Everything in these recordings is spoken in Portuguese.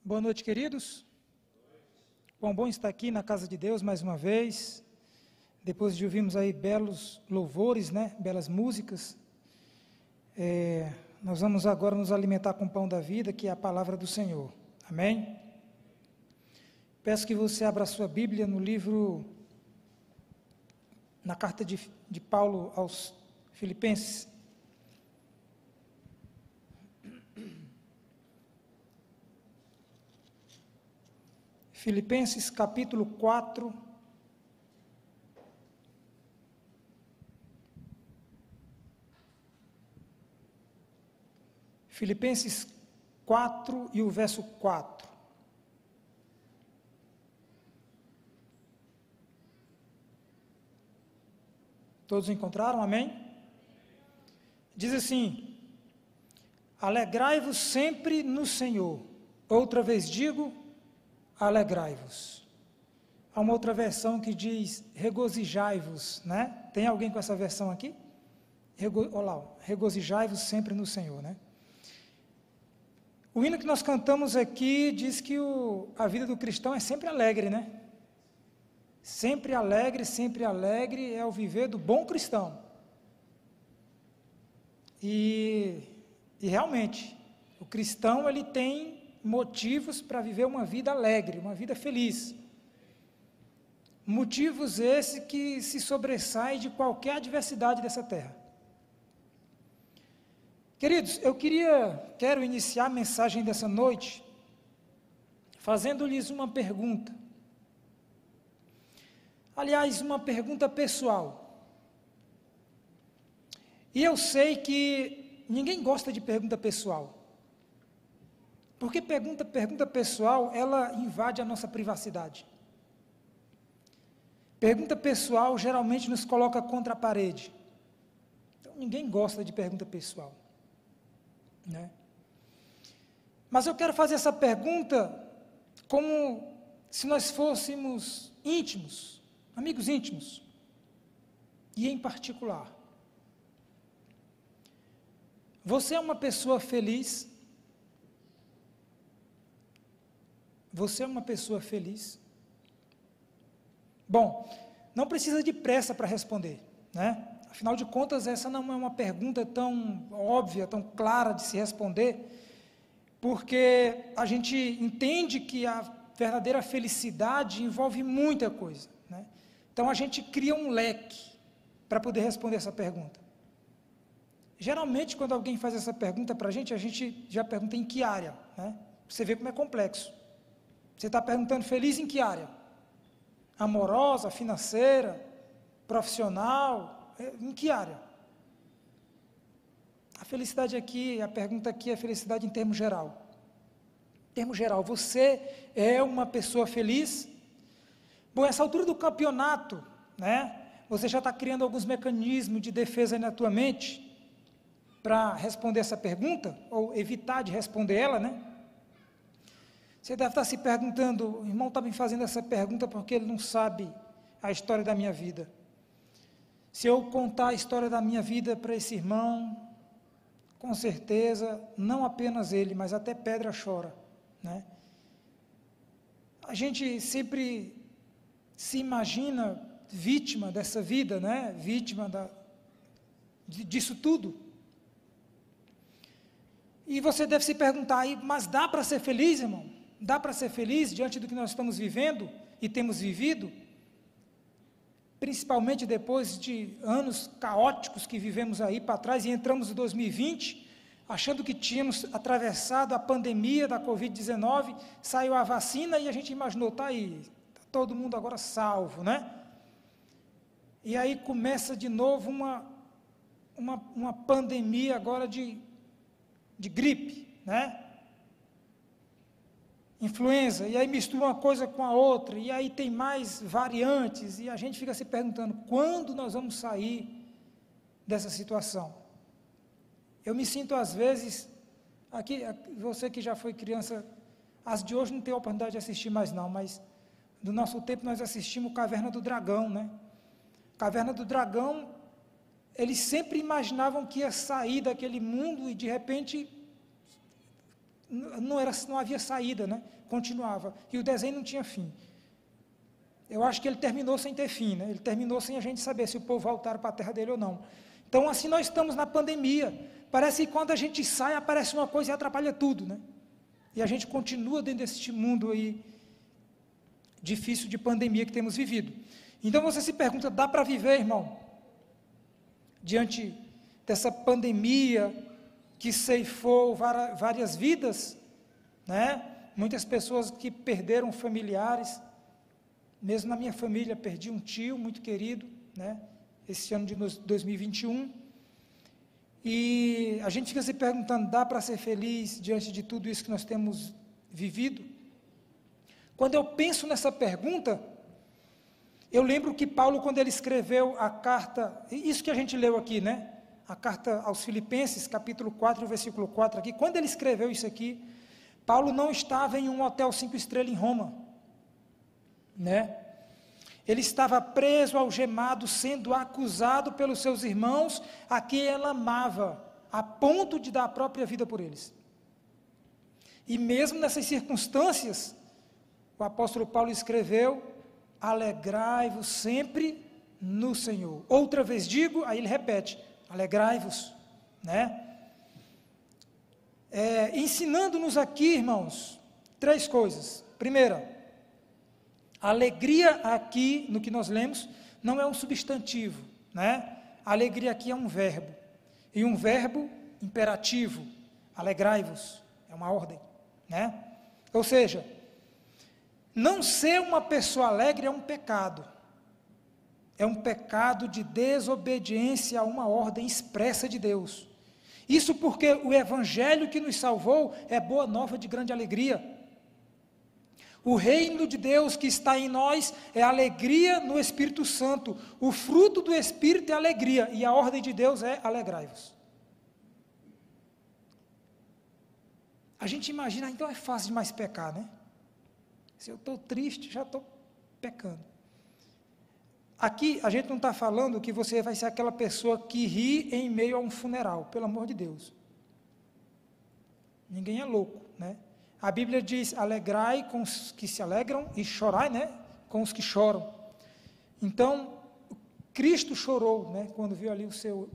Boa noite, queridos. Bom estar aqui na casa de Deus mais uma vez, depois de ouvirmos aí belos louvores, né, belas músicas. Nós vamos agora nos alimentar com o pão da vida, que é a palavra do Senhor. Amém? Peço que você abra a sua Bíblia no livro, na carta de Paulo aos Filipenses. Filipenses capítulo 4, Filipenses 4 e o verso 4. Todos encontraram? Amém? Diz assim: alegrai-vos sempre no Senhor. Outra vez digo, alegrai-vos. Há uma outra versão que diz regozijai-vos, né? Tem alguém com essa versão aqui? Olá, regozijai-vos sempre no Senhor, né? O hino que nós cantamos aqui diz que a vida do cristão é sempre alegre, né? Sempre alegre é o viver do bom cristão. E realmente, o cristão ele tem motivos para viver uma vida alegre, uma vida feliz. Motivos esses que se sobressaem de qualquer adversidade dessa terra. Queridos, quero iniciar a mensagem dessa noite fazendo-lhes uma pergunta. Aliás, uma pergunta pessoal. E eu sei que ninguém gosta de pergunta pessoal. Porque pergunta pessoal, ela invade a nossa privacidade. Pergunta pessoal geralmente nos coloca contra a parede. Então, ninguém gosta de pergunta pessoal, né? Mas eu quero fazer essa pergunta como se nós fôssemos íntimos, amigos íntimos, e em particular. Você é uma pessoa feliz? Você é uma pessoa feliz? Bom, não precisa de pressa para responder, né? Afinal de contas, essa não é uma pergunta tão óbvia, tão clara de se responder, porque a gente entende que a verdadeira felicidade envolve muita coisa, né? Então a gente cria um leque para poder responder essa pergunta. Geralmente, quando alguém faz essa pergunta para a gente já pergunta em que área, né? Você vê como é complexo. Você está perguntando feliz em que área? Amorosa, financeira, profissional, em que área? A felicidade aqui, a pergunta aqui é felicidade em termos geral. Em termos geral, você é uma pessoa feliz? Bom, essa altura do campeonato, né? Você já está criando alguns mecanismos de defesa aí na tua mente para responder essa pergunta, ou evitar de responder ela, né? Você deve estar se perguntando, o irmão está me fazendo essa pergunta porque ele não sabe a história da minha vida. Se eu contar a história da minha vida para esse irmão, com certeza, não apenas ele, mas até pedra chora, né? A gente sempre se imagina vítima dessa vida, né? Vítima disso tudo. E você deve se perguntar, mas dá para ser feliz, irmão? Dá para ser feliz diante do que nós estamos vivendo e temos vivido? Principalmente depois de anos caóticos que vivemos aí para trás e entramos em 2020, achando que tínhamos atravessado a pandemia da Covid-19, saiu a vacina e a gente imaginou, está aí, está todo mundo agora salvo, né? E aí começa de novo uma pandemia agora de gripe, né? Influenza, e aí mistura uma coisa com a outra, e aí tem mais variantes, e a gente fica se perguntando, quando nós vamos sair dessa situação? Eu me sinto às vezes, aqui, você que já foi criança, as de hoje não tem a oportunidade de assistir mais não, mas do nosso tempo nós assistimos Caverna do Dragão, né? Caverna do Dragão, eles sempre imaginavam que ia sair daquele mundo e de repente não havia saída, né? Continuava. E o desenho não tinha fim. Eu acho que ele terminou sem ter fim, né? Ele terminou sem a gente saber se o povo voltaram para a terra dele ou não. Então, assim, nós estamos na pandemia. Parece que quando a gente sai, aparece uma coisa e atrapalha tudo, né? E a gente continua dentro desse mundo aí difícil de pandemia que temos vivido. Então, você se pergunta, dá para viver, irmão? Diante dessa pandemia que ceifou várias vidas, né? Muitas pessoas que perderam familiares. Mesmo na minha família, perdi um tio muito querido, né? Esse ano de 2021. E a gente fica se perguntando, dá para ser feliz diante de tudo isso que nós temos vivido? Quando eu penso nessa pergunta, eu lembro que Paulo, quando ele escreveu a carta, isso que a gente leu aqui, né? A carta aos Filipenses, capítulo 4, versículo 4 aqui, quando ele escreveu isso aqui, Paulo não estava em um hotel 5 estrelas em Roma, né? Ele estava preso, algemado, sendo acusado pelos seus irmãos, a quem ele amava, a ponto de dar a própria vida por eles. E mesmo nessas circunstâncias, o apóstolo Paulo escreveu, alegrai-vos sempre no Senhor. Outra vez digo, aí ele repete, alegrai-vos, né? Ensinando-nos aqui, irmãos, 3 coisas. Primeira, a alegria aqui, no que nós lemos, não é um substantivo, né? A alegria aqui é um verbo, e um verbo imperativo, alegrai-vos, é uma ordem, né? Ou seja, não ser uma pessoa alegre é um pecado de desobediência a uma ordem expressa de Deus. Isso porque o evangelho que nos salvou é boa nova de grande alegria. O reino de Deus que está em nós é alegria no Espírito Santo. O fruto do Espírito é alegria, e a ordem de Deus é alegrai-vos. A gente imagina, então é fácil demais pecar, né? Se eu estou triste, já estou pecando. Aqui a gente não está falando que você vai ser aquela pessoa que ri em meio a um funeral, pelo amor de Deus. Ninguém é louco, né? A Bíblia diz, alegrai com os que se alegram e chorai, né, com os que choram. Então, Cristo chorou, né, quando viu ali o seu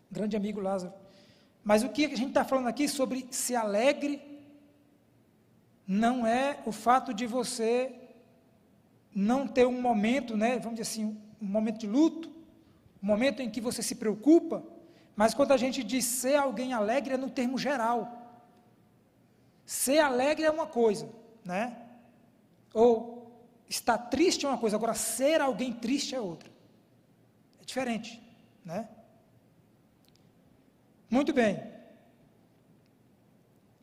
grande amigo Lázaro. Mas o que a gente está falando aqui sobre se alegre, não é o fato de você não ter um momento, né, vamos dizer assim, um momento de luto, um momento em que você se preocupa, mas quando a gente diz ser alguém alegre, é no termo geral. Ser alegre é uma coisa, né? Ou estar triste é uma coisa, agora ser alguém triste é outra. É diferente, né? Muito bem.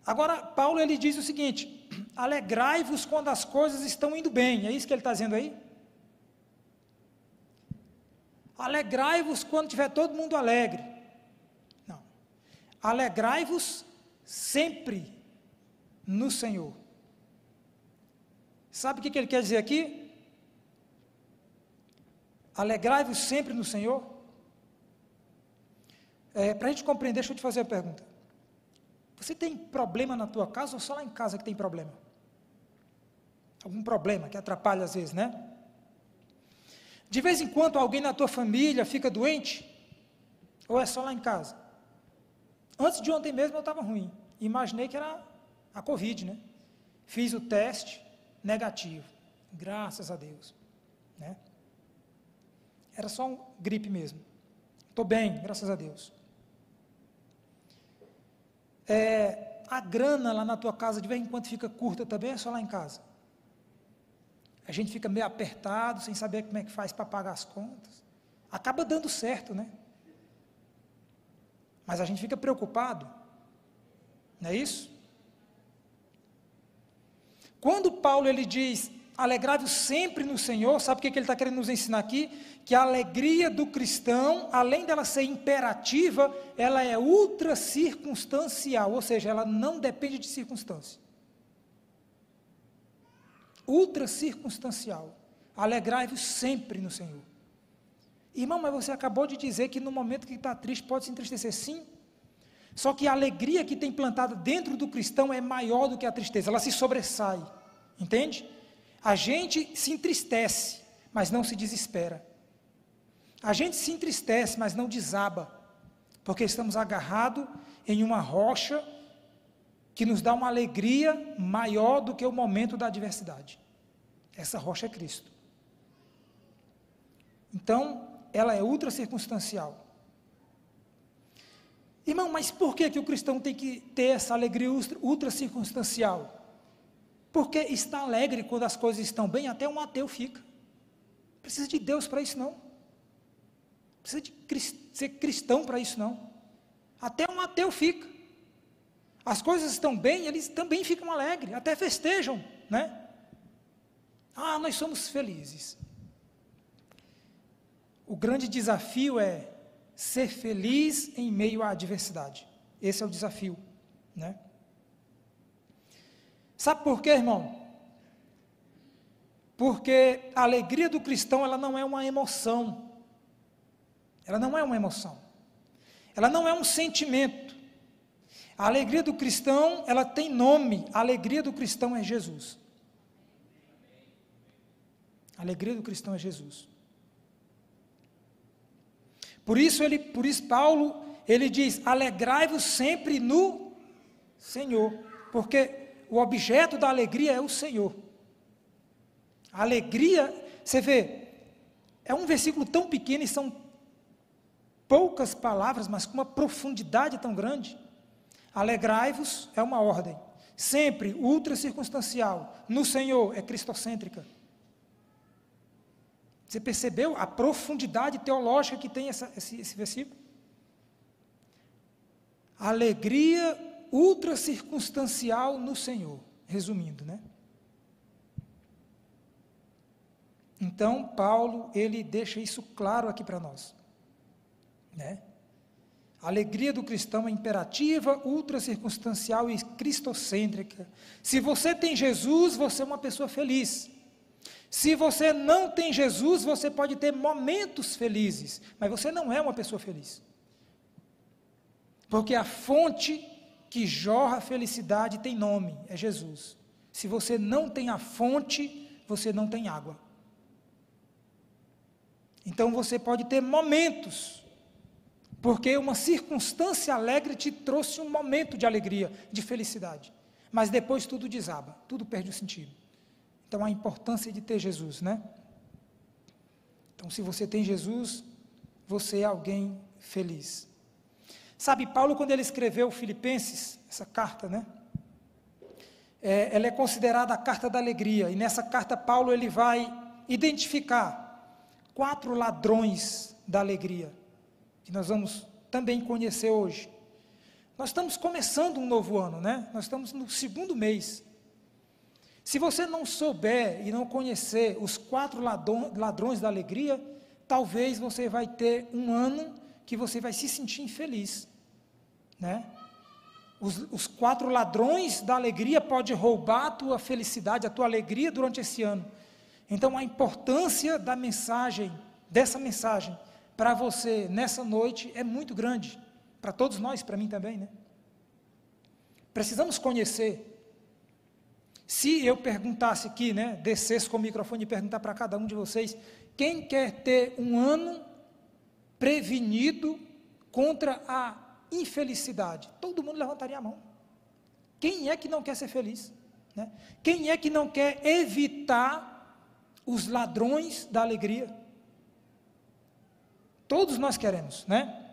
Agora, Paulo ele diz o seguinte, alegrai-vos quando as coisas estão indo bem, é isso que ele está dizendo aí? Alegrai-vos quando tiver todo mundo alegre. Não. Alegrai-vos sempre no Senhor. Sabe o que ele quer dizer aqui? Alegrai-vos sempre no Senhor. Para a gente compreender, deixa eu te fazer a pergunta. Você tem problema na tua casa ou só lá em casa que tem problema? Algum problema que atrapalha às vezes, né? De vez em quando alguém na tua família fica doente? Ou é só lá em casa? Antes de ontem mesmo eu estava ruim. Imaginei que era a Covid, né? Fiz o teste, negativo. Graças a Deus, né? Era só um gripe mesmo. Estou bem, graças a Deus. A grana lá na tua casa de vez em quando fica curta também, é só lá em casa? A gente fica meio apertado, sem saber como é que faz para pagar as contas. Acaba dando certo, né? Mas a gente fica preocupado. Não é isso? Quando Paulo ele diz, alegrai-vos sempre no Senhor, sabe o que ele está querendo nos ensinar aqui? Que a alegria do cristão, além dela ser imperativa, ela é ultra circunstancial, ou seja, ela não depende de circunstância. Ultra circunstancial. Alegrai-vos sempre no Senhor. Irmão, mas você acabou de dizer que no momento que está triste pode se entristecer, sim. Só que a alegria que tem plantada dentro do cristão é maior do que a tristeza, ela se sobressai, entende? A gente se entristece, mas não se desespera. A gente se entristece, mas não desaba, porque estamos agarrados em uma rocha que nos dá uma alegria maior do que o momento da adversidade. Essa rocha é Cristo. Então, ela é ultra circunstancial. Irmão, mas por que o cristão tem que ter essa alegria ultra circunstancial? Porque está alegre quando as coisas estão bem, até um ateu fica. Não precisa de Deus para isso não. Não precisa de ser cristão para isso não. Até um ateu fica. As coisas estão bem, eles também ficam alegres, até festejam, né? Ah, nós somos felizes. O grande desafio é ser feliz em meio à adversidade. Esse é o desafio, né? Sabe por quê, irmão? Porque a alegria do cristão, ela não é uma emoção. Ela não é uma emoção. Ela não é um sentimento. A alegria do cristão, ela tem nome. A alegria do cristão é Jesus. A alegria do cristão é Jesus. Por isso Paulo, ele diz, alegrai-vos sempre no Senhor, porque o objeto da alegria é o Senhor. A alegria, você vê, é um versículo tão pequeno e são poucas palavras, mas com uma profundidade tão grande. Alegrai-vos é uma ordem, sempre ultra circunstancial, no Senhor é cristocêntrica. Você percebeu a profundidade teológica que tem esse versículo? Alegria ultra circunstancial no Senhor, resumindo, né? Então, Paulo, ele deixa isso claro aqui para nós, né? A alegria do cristão é imperativa, ultra circunstancial e cristocêntrica. Se você tem Jesus, você é uma pessoa feliz. Se você não tem Jesus, você pode ter momentos felizes, mas você não é uma pessoa feliz. Porque a fonte que jorra a felicidade tem nome, é Jesus. Se você não tem a fonte, você não tem água. Então você pode ter momentos, porque uma circunstância alegre te trouxe um momento de alegria, de felicidade. Mas depois tudo desaba, tudo perde o sentido. Então, a importância de ter Jesus, né? Então, se você tem Jesus, você é alguém feliz. Sabe, Paulo, quando ele escreveu Filipenses, essa carta, né? Ela é considerada a carta da alegria. E nessa carta, Paulo, ele vai identificar 4 ladrões da alegria, que nós vamos também conhecer hoje. Nós estamos começando um novo ano, né? Nós estamos no 2º mês. Se você não souber e não conhecer os 4 ladrões da alegria, talvez você vai ter um ano que você vai se sentir infeliz, né? Os 4 ladrões da alegria podem roubar a tua felicidade, a tua alegria durante esse ano. Então, a importância dessa mensagem, para você nessa noite é muito grande, para todos nós, para mim também, né? Precisamos conhecer. Se eu perguntasse aqui, né, descesse com o microfone e perguntar para cada um de vocês, quem quer ter um ano prevenido contra a infelicidade? Todo mundo levantaria a mão. Quem é que não quer ser feliz, né? Quem é que não quer evitar os ladrões da alegria? Todos nós queremos, né?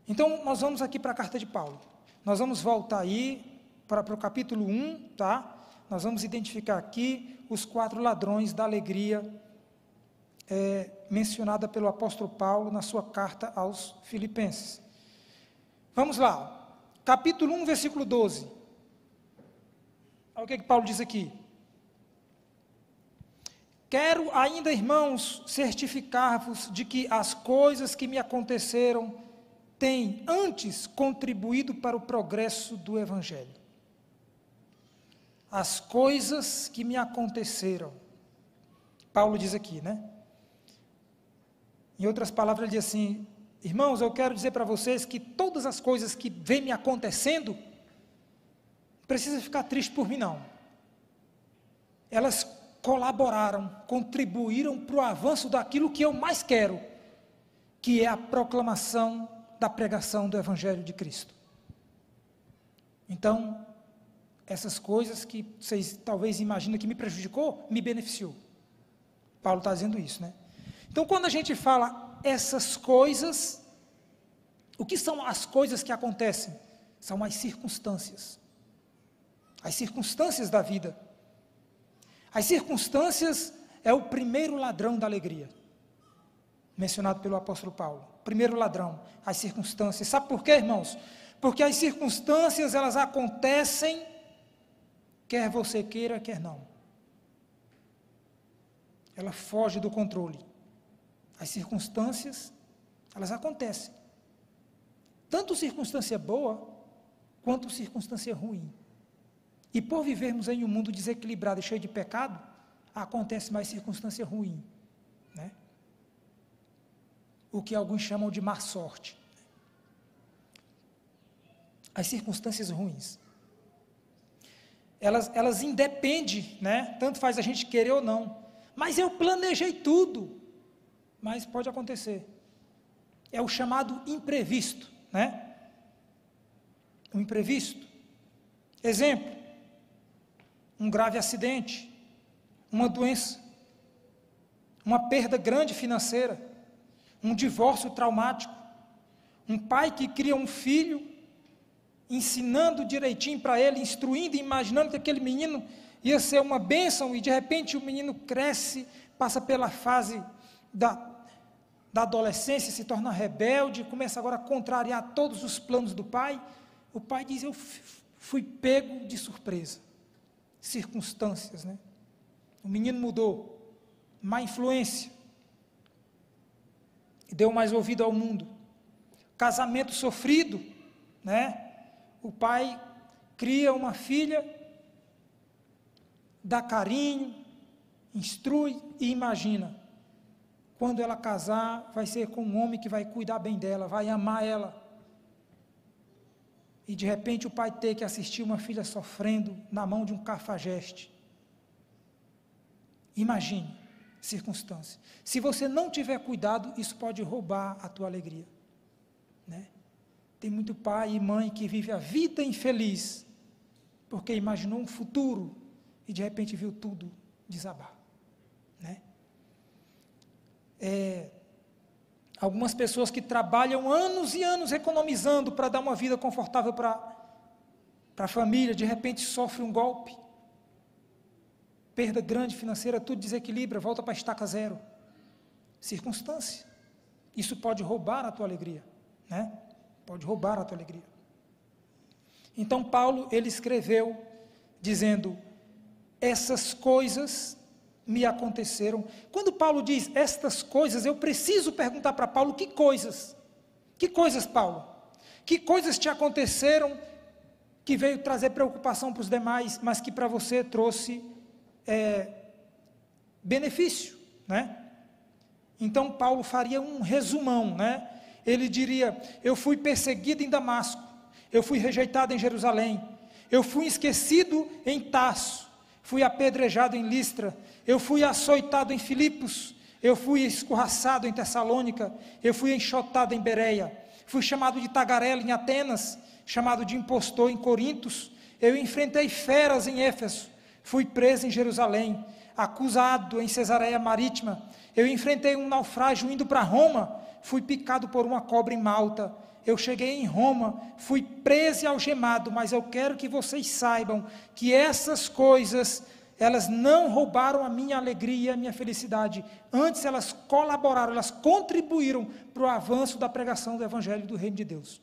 Então, nós vamos aqui para a carta de Paulo. Nós vamos voltar aí para o capítulo 1, tá? Nós vamos identificar aqui os 4 ladrões da alegria mencionada pelo apóstolo Paulo na sua carta aos Filipenses. Vamos lá, capítulo 1, versículo 12. Olha o que Paulo diz aqui. Quero ainda, irmãos, certificar-vos de que as coisas que me aconteceram têm antes contribuído para o progresso do Evangelho. As coisas que me aconteceram. Paulo diz aqui, né? Em outras palavras, ele diz assim, Irmãos, eu quero dizer para vocês que todas as coisas que vêm me acontecendo, não precisa ficar triste por mim não. Elas colaboraram, contribuíram para o avanço daquilo que eu mais quero, que é a proclamação da pregação do Evangelho de Cristo. Então, essas coisas que vocês talvez imaginem que me prejudicou, me beneficiou. Paulo está dizendo isso, né? Então, quando a gente fala essas coisas, o que são as coisas que acontecem? São as circunstâncias. As circunstâncias da vida. As circunstâncias é o primeiro ladrão da alegria, mencionado pelo apóstolo Paulo. Primeiro ladrão, as circunstâncias. Sabe por quê, irmãos? Porque as circunstâncias, elas acontecem, quer você queira, quer não. Ela foge do controle. As circunstâncias, elas acontecem. Tanto circunstância boa, quanto circunstância ruim. E por vivermos em um mundo desequilibrado e cheio de pecado, acontece mais circunstância ruim, né? O que alguns chamam de má sorte. As circunstâncias ruins. Elas independem, né? Tanto faz a gente querer ou não. Mas eu planejei tudo. Mas pode acontecer. É o chamado imprevisto, né? O imprevisto. Exemplo. Um grave acidente. Uma doença. Uma perda grande financeira. Um divórcio traumático. Um pai que cria um filho, ensinando direitinho para ele, instruindo, imaginando que aquele menino ia ser uma bênção, e de repente o menino cresce, passa pela fase da adolescência, se torna rebelde, começa agora a contrariar todos os planos do pai. O pai diz: eu fui pego de surpresa. Circunstâncias, né? O menino mudou, má influência, e deu mais ouvido ao mundo. Casamento sofrido, né? O pai cria uma filha, dá carinho, instrui e imagina. Quando ela casar, vai ser com um homem que vai cuidar bem dela, vai amar ela. E de repente o pai ter que assistir uma filha sofrendo na mão de um cafajeste. Imagine, circunstância. Se você não tiver cuidado, isso pode roubar a tua alegria, né? Tem muito pai e mãe que vive a vida infeliz, porque imaginou um futuro e de repente viu tudo desabar, né? Algumas pessoas que trabalham anos e anos economizando para dar uma vida confortável para a família, de repente sofre um golpe, perda grande financeira, tudo desequilibra, volta para a estaca zero. Circunstância. Isso pode roubar a tua alegria, né? Pode roubar a tua alegria. Então Paulo, ele escreveu dizendo: essas coisas me aconteceram. Quando Paulo diz estas coisas, eu preciso perguntar para Paulo: que coisas? Que coisas, Paulo? Que coisas te aconteceram que veio trazer preocupação para os demais, mas que para você trouxe benefício, né? Então Paulo faria um resumão, né? Ele diria: eu fui perseguido em Damasco, eu fui rejeitado em Jerusalém, eu fui esquecido em Tarso, fui apedrejado em Listra, eu fui açoitado em Filipos, eu fui escorraçado em Tessalônica, eu fui enxotado em Bereia, fui chamado de tagarela em Atenas, chamado de impostor em Corintos, eu enfrentei feras em Éfeso, fui preso em Jerusalém, acusado em Cesareia Marítima, eu enfrentei um naufrágio indo para Roma, fui picado por uma cobra em Malta, eu cheguei em Roma, fui preso e algemado, mas eu quero que vocês saibam que essas coisas, elas não roubaram a minha alegria e a minha felicidade, antes elas colaboraram, elas contribuíram para o avanço da pregação do Evangelho do Reino de Deus.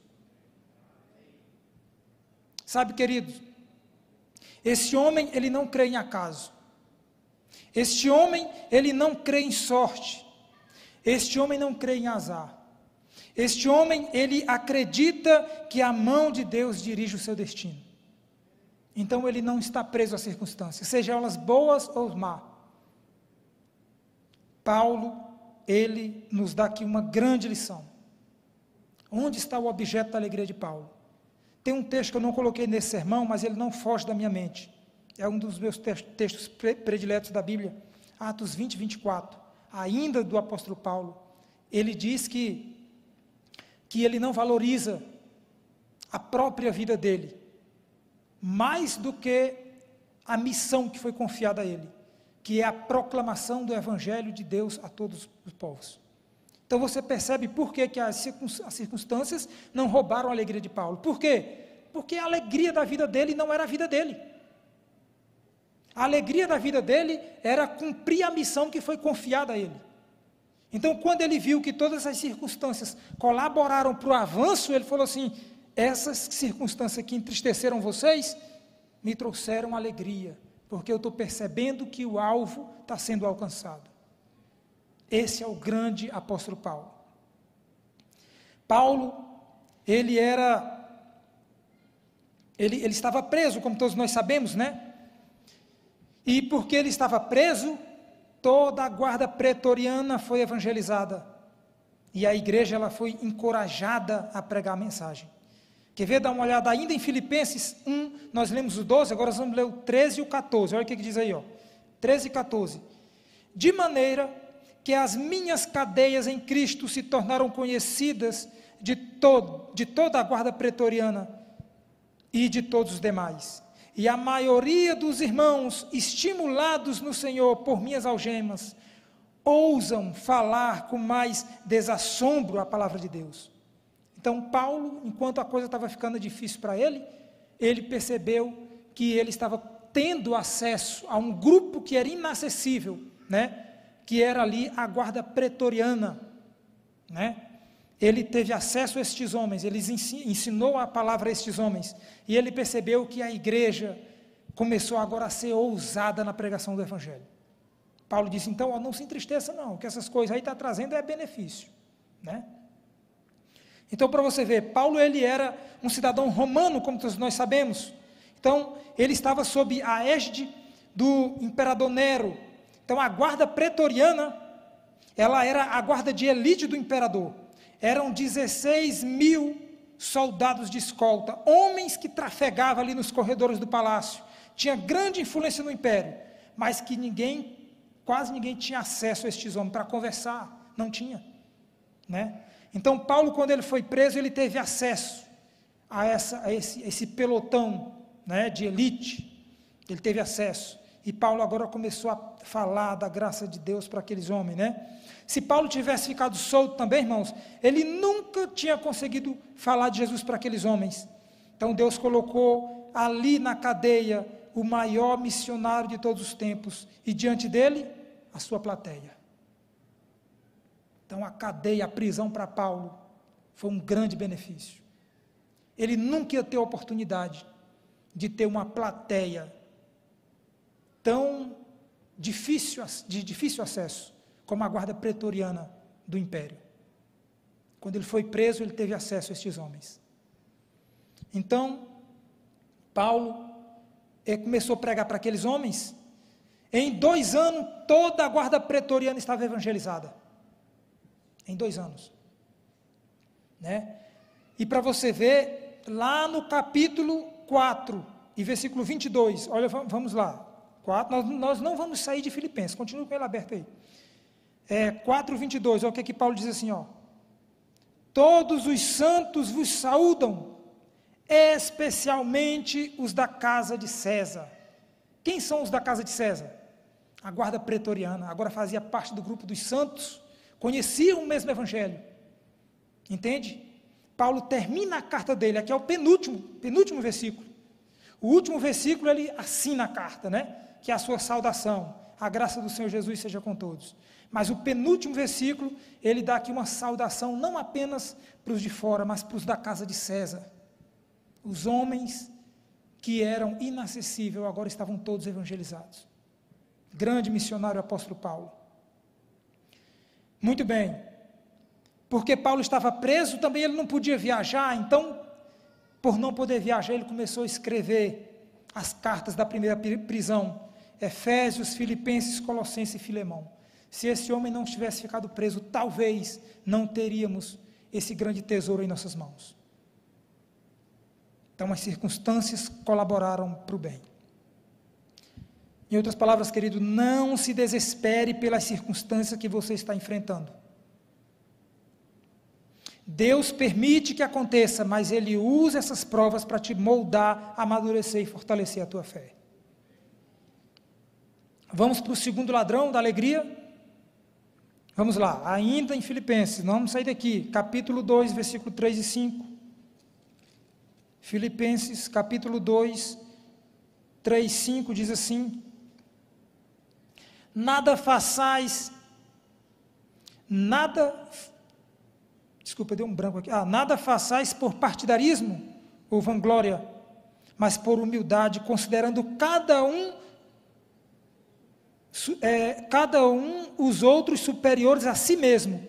Sabe, queridos, esse homem, ele não crê em acaso, este homem, ele não crê em sorte, este homem não crê em azar. Este homem, ele acredita que a mão de Deus dirige o seu destino. Então ele não está preso às circunstâncias, sejam elas boas ou más. Paulo, ele nos dá aqui uma grande lição. Onde está o objeto da alegria de Paulo? Tem um texto que eu não coloquei nesse sermão, mas ele não foge da minha mente. É um dos meus textos prediletos da Bíblia, Atos 20, 24, ainda do apóstolo Paulo. Ele diz que ele não valoriza a própria vida dele, mais do que a missão que foi confiada a ele, que é a proclamação do Evangelho de Deus a todos os povos. Então você percebe por que as circunstâncias não roubaram a alegria de Paulo. Por quê? Porque a alegria da vida dele não era a vida dele. A alegria da vida dele era cumprir a missão que foi confiada a ele. Então, quando ele viu que todas as circunstâncias colaboraram para o avanço, ele falou assim: essas circunstâncias que entristeceram vocês, me trouxeram alegria, porque eu estou percebendo que o alvo está sendo alcançado. Esse é o grande apóstolo Paulo. Paulo, ele estava preso, como todos nós sabemos, né? E porque ele estava preso, toda a guarda pretoriana foi evangelizada. E a igreja ela foi encorajada a pregar a mensagem. Quer ver, dá uma olhada ainda em Filipenses 1, nós lemos o 12, agora nós vamos ler o 13 e o 14, olha o que diz aí, 13 e 14. De maneira que as minhas cadeias em Cristo se tornaram conhecidas de toda a guarda pretoriana e de todos os demais. E a maioria dos irmãos, estimulados no Senhor por minhas algemas, ousam falar com mais desassombro a palavra de Deus. Então Paulo, enquanto a coisa estava ficando difícil para ele, ele percebeu que ele estava tendo acesso a um grupo que era inacessível, né? Que era ali a guarda pretoriana, né? Ele teve acesso a estes homens, ele ensinou a palavra a estes homens, e ele percebeu que a igreja começou agora a ser ousada na pregação do Evangelho. Paulo disse, então, não se entristeça não, o que essas coisas aí estão trazendo é benefício, né? Então, para você ver, Paulo ele era um cidadão romano, como todos nós sabemos, então, ele estava sob a égide do imperador Nero. Então, a guarda pretoriana, ela era a guarda de elite do imperador. Eram 16 mil soldados de escolta, homens que trafegavam ali nos corredores do palácio, tinha grande influência no império, mas que quase ninguém tinha acesso a estes homens para conversar, não tinha, né? Então Paulo, quando ele foi preso, ele teve acesso a esse pelotão, né, de elite, ele teve acesso, e Paulo agora começou a falar da graça de Deus para aqueles homens, né? Se Paulo tivesse ficado solto também, irmãos, ele nunca tinha conseguido falar de Jesus para aqueles homens. Então Deus colocou ali na cadeia o maior missionário de todos os tempos, e diante dele, a sua plateia. Então a cadeia, a prisão para Paulo, foi um grande benefício. Ele nunca ia ter a oportunidade de ter uma plateia tão de difícil acesso, como a guarda pretoriana do império. Quando ele foi preso, ele teve acesso a estes homens. Então, Paulo começou a pregar para aqueles homens. Em 2 anos, toda a guarda pretoriana estava evangelizada. Em 2 anos. Né? E para você ver, lá no capítulo 4, e versículo 22, olha, vamos lá. 4, nós não vamos sair de Filipenses, continua com ele aberto aí. 4:22, olha o que Paulo diz assim, todos os santos vos saúdam, especialmente os da casa de César. Quem são os da casa de César? A guarda pretoriana, agora fazia parte do grupo dos santos, conheciam o mesmo evangelho, entende? Paulo termina a carta dele, aqui é o penúltimo versículo. O último versículo ele assina a carta, né? Que é a sua saudação, a graça do Senhor Jesus seja com todos. Mas o penúltimo versículo, ele dá aqui uma saudação, não apenas para os de fora, mas para os da casa de César. Os homens que eram inacessíveis, agora estavam todos evangelizados. Grande missionário apóstolo Paulo. Muito bem. Porque Paulo estava preso, também ele não podia viajar, então, por não poder viajar, ele começou a escrever as cartas da primeira prisão. Efésios, Filipenses, Colossenses e Filemão. Se esse homem não tivesse ficado preso, talvez não teríamos esse grande tesouro em nossas mãos. Então, as circunstâncias colaboraram para o bem. Em outras palavras, querido, não se desespere pelas circunstâncias que você está enfrentando. Deus permite que aconteça, mas Ele usa essas provas para te moldar, amadurecer e fortalecer a tua fé. Vamos para o segundo ladrão da alegria? Vamos lá, ainda em Filipenses, não vamos sair daqui, capítulo 2, versículo 3 e 5. Filipenses, capítulo 2, 3 e 5, diz assim: nada façais por partidarismo ou vanglória, mas por humildade, considerando cada um os outros superiores a si mesmo.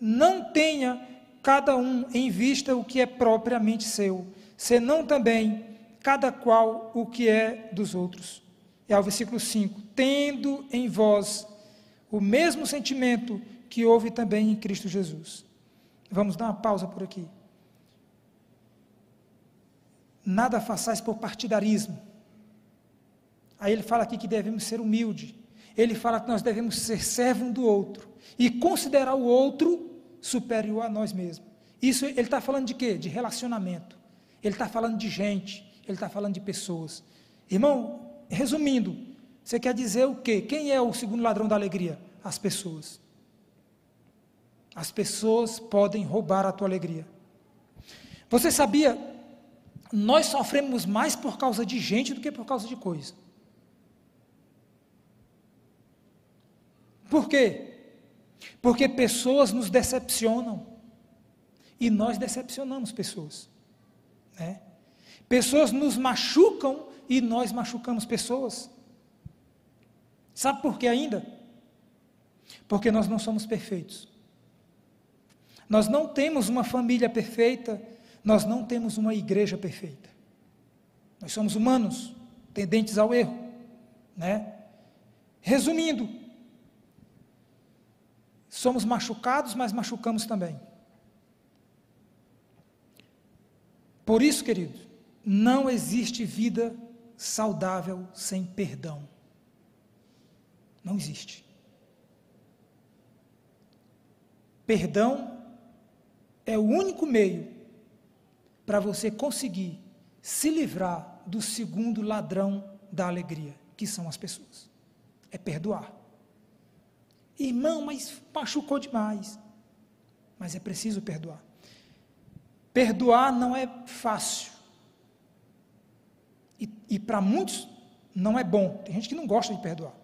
Não tenha cada um em vista o que é propriamente seu, senão também cada qual o que é dos outros. É o versículo 5, tendo em vós o mesmo sentimento que houve também em Cristo Jesus. Vamos dar uma pausa por aqui. Nada façais por partidarismo. Aí ele fala aqui que devemos ser humildes. Ele fala que nós devemos ser servo um do outro e considerar o outro superior a nós mesmos. Isso ele está falando de quê? De relacionamento. Ele está falando de gente. Ele está falando de pessoas. Irmão, resumindo, você quer dizer o quê? Quem é o segundo ladrão da alegria? As pessoas. As pessoas podem roubar a tua alegria. Você sabia? Nós sofremos mais por causa de gente do que por causa de coisa. Por quê? Porque pessoas nos decepcionam. E nós decepcionamos pessoas. Né? Pessoas nos machucam e nós machucamos pessoas. Sabe por que ainda? Porque nós não somos perfeitos. Nós não temos uma família perfeita, nós não temos uma igreja perfeita. Nós somos humanos, tendentes ao erro. Né? Resumindo, somos machucados, mas machucamos também. Por isso, querido, não existe vida saudável sem perdão. Não existe. Perdão é o único meio para você conseguir se livrar do segundo ladrão da alegria, que são as pessoas. É perdoar. Irmão, mas machucou demais. Mas é preciso perdoar. Perdoar não é fácil. E para muitos não é bom. Tem gente que não gosta de perdoar.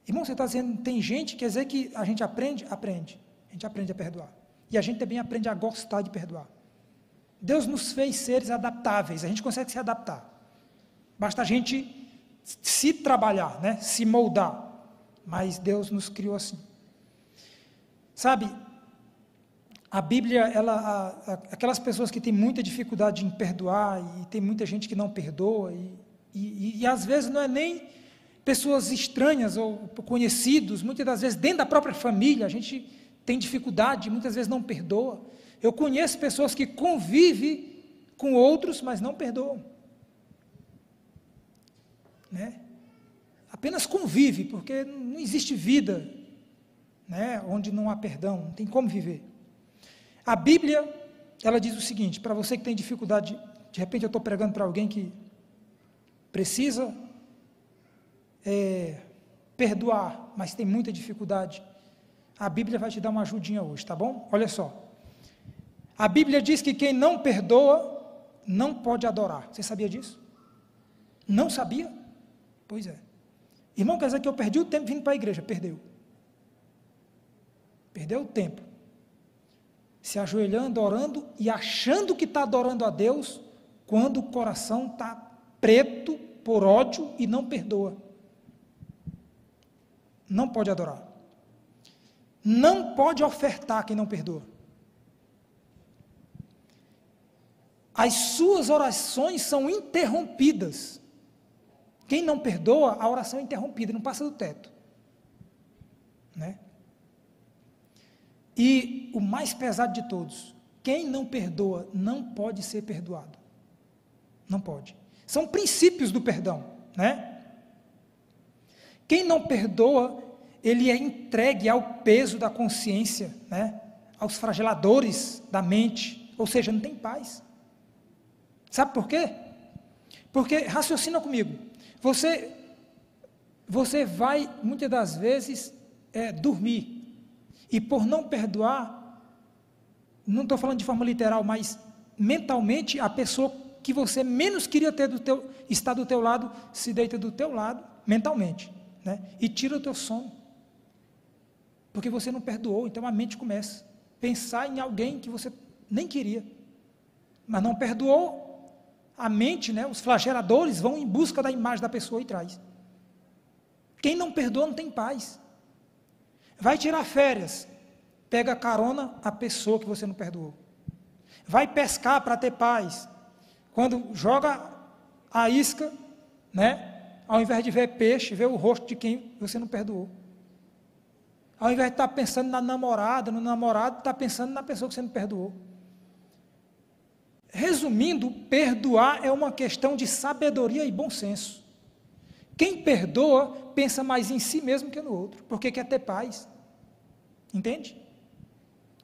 Irmão, você está dizendo, tem gente, quer dizer que a gente aprende? Aprende. A gente aprende a perdoar. E a gente também aprende a gostar de perdoar. Deus nos fez seres adaptáveis, a gente consegue se adaptar. Basta a gente se trabalhar, né? Se moldar. Mas Deus nos criou assim. Sabe, a Bíblia, aquelas pessoas que têm muita dificuldade em perdoar, e tem muita gente que não perdoa, e às vezes não é nem pessoas estranhas ou conhecidos, muitas das vezes dentro da própria família, a gente tem dificuldade, muitas vezes não perdoa. Eu conheço pessoas que convivem com outros, mas não perdoam. Né? Apenas convive, porque não existe vida, né, onde não há perdão, não tem como viver. A Bíblia, ela diz o seguinte, para você que tem dificuldade, de repente eu estou pregando para alguém que precisa perdoar, mas tem muita dificuldade, a Bíblia vai te dar uma ajudinha hoje, tá bom? Olha só, a Bíblia diz que quem não perdoa, não pode adorar. Você sabia disso? Não sabia? Pois é. Irmão, quer dizer que eu perdi o tempo vindo para a igreja? Perdeu. Perdeu o tempo. Se ajoelhando, orando e achando que está adorando a Deus, quando o coração está preto por ódio e não perdoa. Não pode adorar. Não pode ofertar quem não perdoa. As suas orações são interrompidas. Quem não perdoa, a oração é interrompida, não passa do teto. Né? E o mais pesado de todos, quem não perdoa não pode ser perdoado. Não pode. São princípios do perdão, né? Quem não perdoa, ele é entregue ao peso da consciência, né? Aos flageladores da mente, ou seja, não tem paz. Sabe por quê? Porque, raciocina comigo, você vai, muitas das vezes, dormir, e por não perdoar, não estou falando de forma literal, mas mentalmente, a pessoa que você menos queria ter estar do teu lado, se deita do teu lado, mentalmente, né? E tira o teu sono, porque você não perdoou. Então a mente começa a pensar em alguém que você nem queria, mas não perdoou. A mente, né, os flageladores vão em busca da imagem da pessoa e traz. Quem não perdoa não tem paz. Vai tirar férias, pega carona a pessoa que você não perdoou. Vai pescar para ter paz, quando joga a isca, né, ao invés de ver peixe, vê o rosto de quem você não perdoou. Ao invés de estar pensando na namorada, no namorado, está pensando na pessoa que você não perdoou. Resumindo, perdoar é uma questão de sabedoria e bom senso. Quem perdoa, pensa mais em si mesmo que no outro, porque quer ter paz. Entende?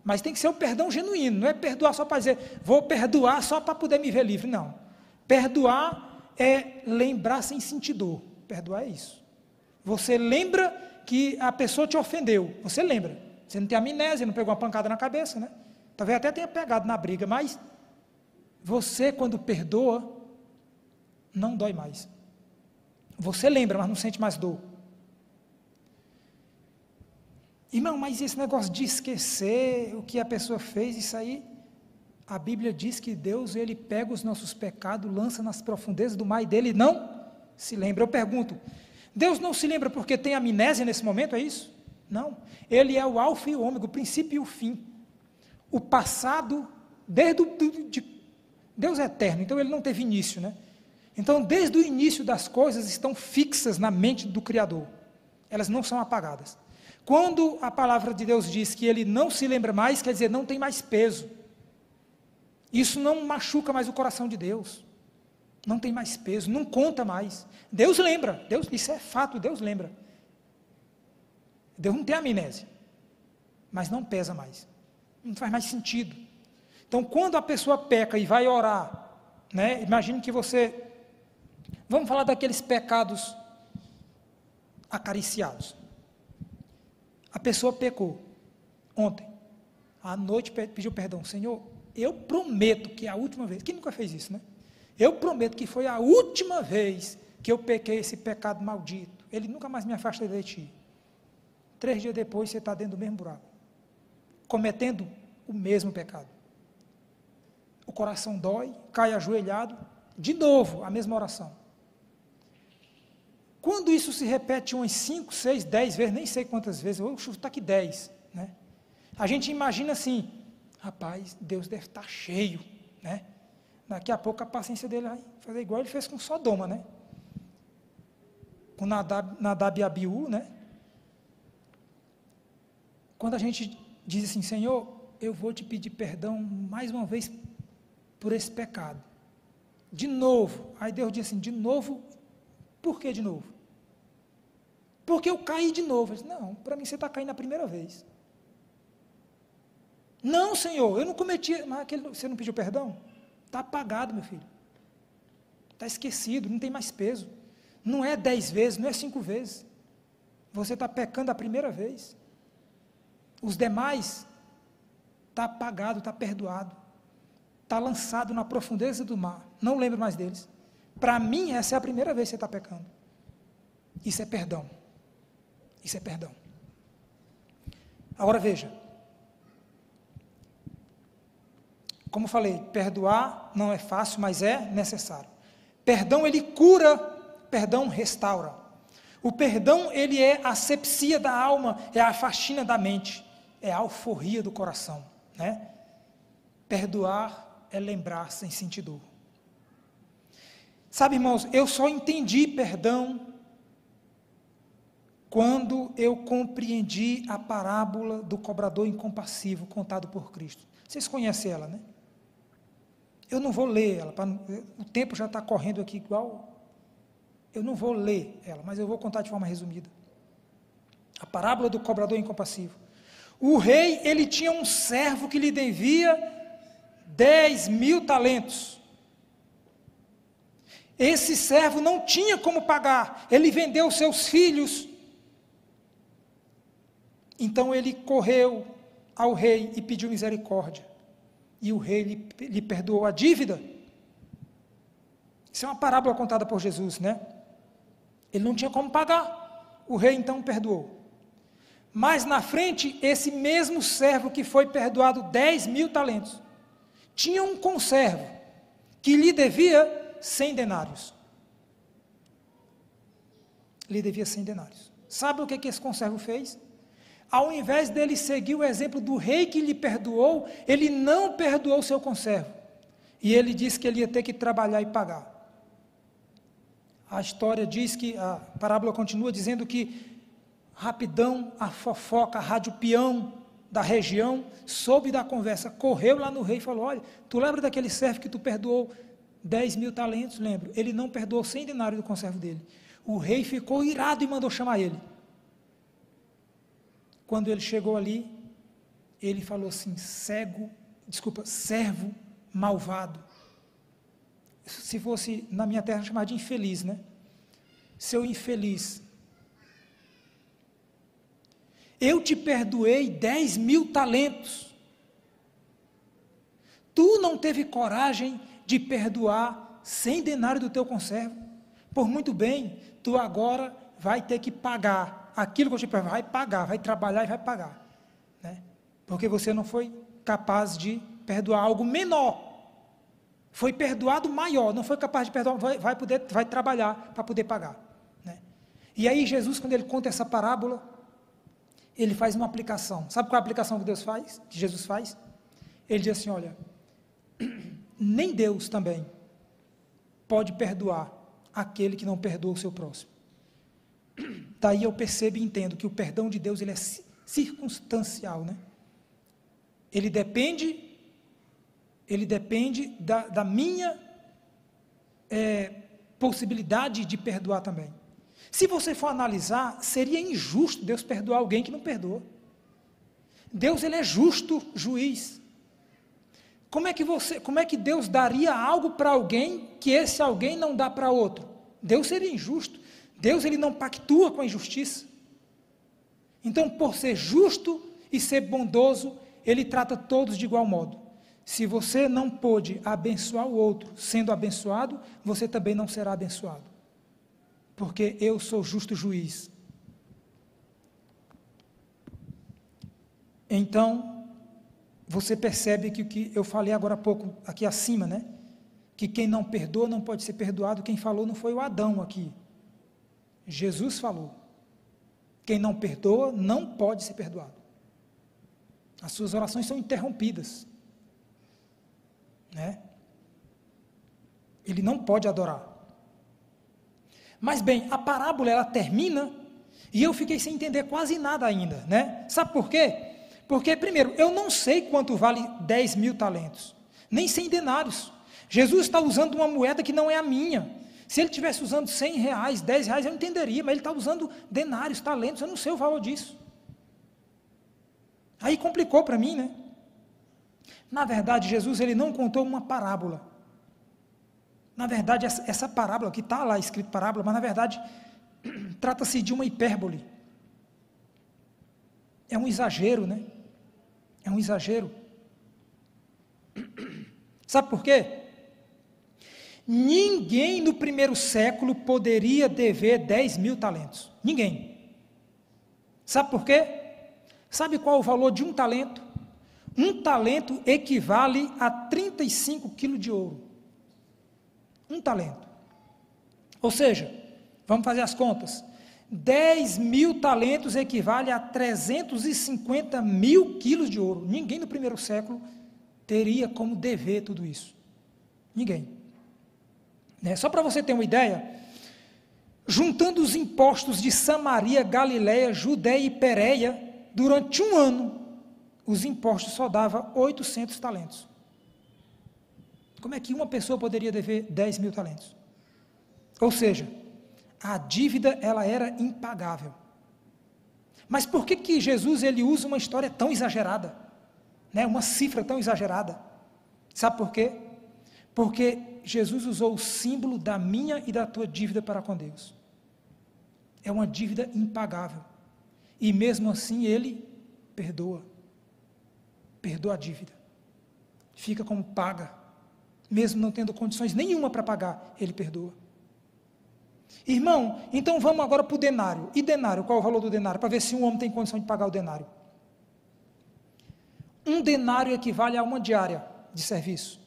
Mas tem que ser o perdão genuíno, não é perdoar só para dizer, vou perdoar só para poder me ver livre, não. Perdoar é lembrar sem sentir dor. Perdoar é isso. Você lembra que a pessoa te ofendeu, você lembra. Você não tem amnésia, não pegou uma pancada na cabeça, né? Talvez até tenha pegado na briga, mas você, quando perdoa, não dói mais. Você lembra, mas não sente mais dor. Irmão, mas esse negócio de esquecer o que a pessoa fez, isso aí, a Bíblia diz que Deus, ele pega os nossos pecados, lança nas profundezas do mar e dele não se lembra. Eu pergunto, Deus não se lembra porque tem amnésia nesse momento, é isso? Não. Ele é o alfa e o ômega, o princípio e o fim. O passado, Deus é eterno, então ele não teve início, né? Então, desde o início das coisas, estão fixas na mente do Criador. Elas não são apagadas. Quando a palavra de Deus diz que ele não se lembra mais, quer dizer, não tem mais peso. Isso não machuca mais o coração de Deus. Não tem mais peso, não conta mais. Deus lembra, isso é fato, Deus lembra. Deus não tem amnésia, mas não pesa mais. Não faz mais sentido. Então, quando a pessoa peca e vai orar, né, imagine que você... Vamos falar daqueles pecados acariciados. A pessoa pecou ontem, à noite pediu perdão. Senhor, eu prometo que é a última vez. Quem nunca fez isso, né? Eu prometo que foi a última vez que eu pequei esse pecado maldito. Ele nunca mais me afasta de ti. 3 dias depois você está dentro do mesmo buraco, cometendo o mesmo pecado. O coração dói, cai ajoelhado, de novo a mesma oração. Quando isso se repete umas 5, 6, 10 vezes, nem sei quantas vezes, eu vou chutar aqui 10, né? A gente imagina assim, rapaz, Deus deve estar cheio, né? Daqui a pouco a paciência dele vai fazer igual ele fez com Sodoma, né? Com Nadab e Abiú, né? Quando a gente diz assim, Senhor, eu vou te pedir perdão mais uma vez por esse pecado. De novo, aí Deus diz assim, de novo, por que de novo? Porque eu caí de novo. Eu disse, não, para mim você está caindo a primeira vez. Não, Senhor, eu não cometi, mas você não pediu perdão? Está apagado, meu filho. Está esquecido, não tem mais peso. Não é 10 vezes, não é 5 vezes. Você está pecando a primeira vez. Os demais, está apagado, está perdoado. Está lançado na profundeza do mar. Não lembro mais deles. Para mim, essa é a primeira vez que você está pecando. Isso é perdão. Isso é perdão. Agora veja. Como falei, perdoar não é fácil, mas é necessário. Perdão, ele cura, perdão restaura. O perdão, ele é a asepsia da alma, é a faxina da mente, é a alforria do coração, né? Perdoar é lembrar sem sentir dor. Sabe, irmãos, eu só entendi perdão quando eu compreendi a parábola do cobrador incompassivo contado por Cristo. Vocês conhecem ela, né? Eu não vou ler ela, o tempo já está correndo aqui igual. Eu não vou ler ela, mas eu vou contar de forma resumida. A parábola do cobrador incompassivo. O rei, ele tinha um servo que lhe devia 10.000 talentos. Esse servo não tinha como pagar, ele vendeu seus filhos. Então ele correu ao rei e pediu misericórdia. E o rei lhe perdoou a dívida. Isso é uma parábola contada por Jesus, né? Ele não tinha como pagar. O rei então perdoou. Mas na frente, esse mesmo servo que foi perdoado 10.000 talentos, tinha um conservo que lhe devia 100 denários. Lhe devia 100 denários. Sabe o que esse conservo fez? Ao invés dele seguir o exemplo do rei que lhe perdoou, ele não perdoou seu conservo. E ele disse que ele ia ter que trabalhar e pagar. A história diz que, a parábola continua dizendo que, rapidão, a fofoca, a rádio peão da região, soube da conversa, correu lá no rei e falou: olha, tu lembra daquele servo que tu perdoou 10.000 talentos? Lembro. Ele não perdoou 100 denários do conservo dele. O rei ficou irado e mandou chamar ele. Quando ele chegou ali, ele falou assim: servo malvado. Se fosse na minha terra, chamar de infeliz, né? Seu infeliz. Eu te perdoei 10.000 talentos. Tu não teve coragem de perdoar 100 denários do teu conservo? Por muito bem, tu agora vai ter que pagar aquilo que eu te perdoei, vai pagar, vai trabalhar e vai pagar, né? Porque você não foi capaz de perdoar algo menor. Foi perdoado maior, não foi capaz de perdoar, vai trabalhar para poder pagar, né? E aí Jesus, quando ele conta essa parábola, ele faz uma aplicação. Sabe qual é a aplicação que Jesus faz? Ele diz assim: olha, nem Deus também pode perdoar aquele que não perdoa o seu próximo. Daí eu percebo e entendo que o perdão de Deus, ele é circunstancial, né? Ele depende da minha possibilidade de perdoar também. Se você for analisar, seria injusto Deus perdoar alguém que não perdoa. Deus, ele é justo juiz. Como é que Deus daria algo para alguém que esse alguém não dá para outro? Deus seria injusto. Deus, ele não pactua com a injustiça. Então, por ser justo e ser bondoso, ele trata todos de igual modo. Se você não pôde abençoar o outro sendo abençoado, você também não será abençoado. Porque eu sou justo juiz. Então, você percebe que o que eu falei agora há pouco, aqui acima, né? Que quem não perdoa não pode ser perdoado. Quem falou não foi o Adão aqui. Jesus falou. Quem não perdoa não pode ser perdoado. As suas orações são interrompidas, né? Ele não pode adorar. Mas bem, a parábola ela termina e eu fiquei sem entender quase nada ainda, né? Sabe por quê? Porque, primeiro, eu não sei quanto vale 10.000 talentos, nem 100 denários. Jesus está usando uma moeda que não é a minha. Se ele estivesse usando 100 reais, 10 reais, eu entenderia, mas ele está usando denários, talentos, eu não sei o valor disso. Aí complicou para mim, né? Na verdade, Jesus, ele não contou uma parábola. Na verdade, essa parábola, que está lá escrito parábola, mas na verdade, trata-se de uma hipérbole. É um exagero, né? É um exagero. Sabe por quê? Ninguém no primeiro século poderia dever 10.000 talentos. Ninguém. Sabe por quê? Sabe qual o valor de um talento? Um talento equivale a 35 quilos de ouro. Um talento. Ou seja, vamos fazer as contas. 10.000 talentos equivale a 350.000 quilos de ouro. Ninguém no primeiro século teria como dever tudo isso. Ninguém. Só para você ter uma ideia, juntando os impostos de Samaria, Galiléia, Judéia e Pérea, durante 1 ano, os impostos só davam 800 talentos. Como é que uma pessoa poderia dever 10 mil talentos? Ou seja, a dívida ela era impagável. Mas por que Jesus ele usa uma história tão exagerada? Né? Uma cifra tão exagerada? Sabe por quê? Porque Jesus usou o símbolo da minha e da tua dívida para com Deus. É uma dívida impagável. E mesmo assim ele perdoa. Perdoa a dívida. Fica como paga. Mesmo não tendo condições nenhuma para pagar, ele perdoa. Irmão, então vamos agora para o denário. E denário, qual é o valor do denário? Para ver se um homem tem condição de pagar o denário. Um denário equivale a uma diária de serviço.